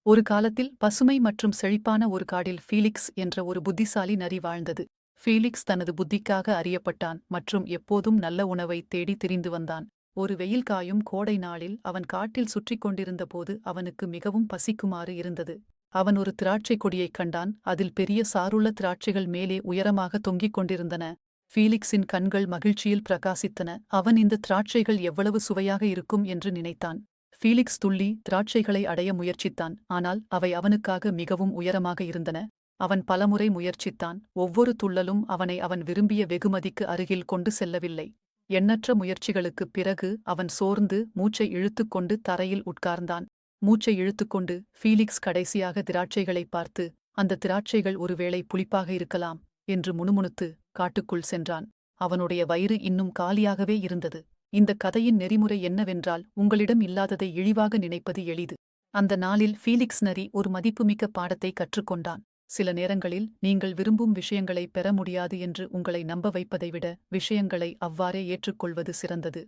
ஒரு காலத்தில் பசுமை மற்றும் செழிப்பான ஒரு காடில் ஃபீலிக்ஸ் என்ற ஒரு புத்திசாலி நரி வாழ்ந்தது. ஃபீலிக்ஸ் தனது புத்திக்காக அறியப்பட்டான் மற்றும் எப்போதும் நல்ல உணவை தேடி திரிந்து வந்தான். ஒரு வெயில் காயும் கோடை நாளில் அவன் காட்டில் சுற்றிக் கொண்டிருந்தபோது அவனுக்கு மிகவும் பசிக்குமாறு இருந்தது. அவன் ஒரு திராட்சை கொடியைக் கண்டான். அதில் பெரிய சாருள்ள திராட்சைகள் மேலே உயரமாக தொங்கிக் கொண்டிருந்தன. ஃபீலிக்ஸின் கண்கள் மகிழ்ச்சியில் பிரகாசித்தன. அவன் இந்த திராட்சைகள் எவ்வளவு சுவையாக இருக்கும் என்று நினைத்தான். ஃபீலிக்ஸ் துள்ளி திராட்சைகளை அடைய முயற்சித்தான், ஆனால் அவை அவனுக்காக மிகவும் உயரமாக இருந்தன. அவன் பலமுறை முயற்சித்தான், ஒவ்வொரு துள்ளலும் அவனை அவன் விரும்பிய வெகுமதிக்கு அருகில் கொண்டு செல்லவில்லை. எண்ணற்ற முயற்சிகளுக்குப் பிறகு அவன் சோர்ந்து மூச்சை இழுத்துக்கொண்டு தரையில் உட்கார்ந்தான். மூச்சை இழுத்துக்கொண்டு ஃபீலிக்ஸ் கடைசியாக திராட்சைகளைப் பார்த்து, அந்த திராட்சைகள் ஒருவேளை புளிப்பாக இருக்கலாம் என்று முணுமுணுத்து காட்டுக்குள் சென்றான். அவனுடைய வயிறு இன்னும் காலியாகவே இருந்தது. இந்த கதையின் நெறிமுறை என்னவென்றால், உங்களிடம் இல்லாததை இழிவாக நினைப்பது எளிது. அந்த நாளில் ஃபீலிக்ஸ் நரி ஒரு மதிப்புமிக்க பாடத்தை கற்றுக்கொண்டான். சில நேரங்களில் நீங்கள் விரும்பும் விஷயங்களை பெற முடியாது என்று உங்களை நம்ப வைப்பதை விட விஷயங்களை அவ்வாறே ஏற்றுக்கொள்வது சிறந்தது.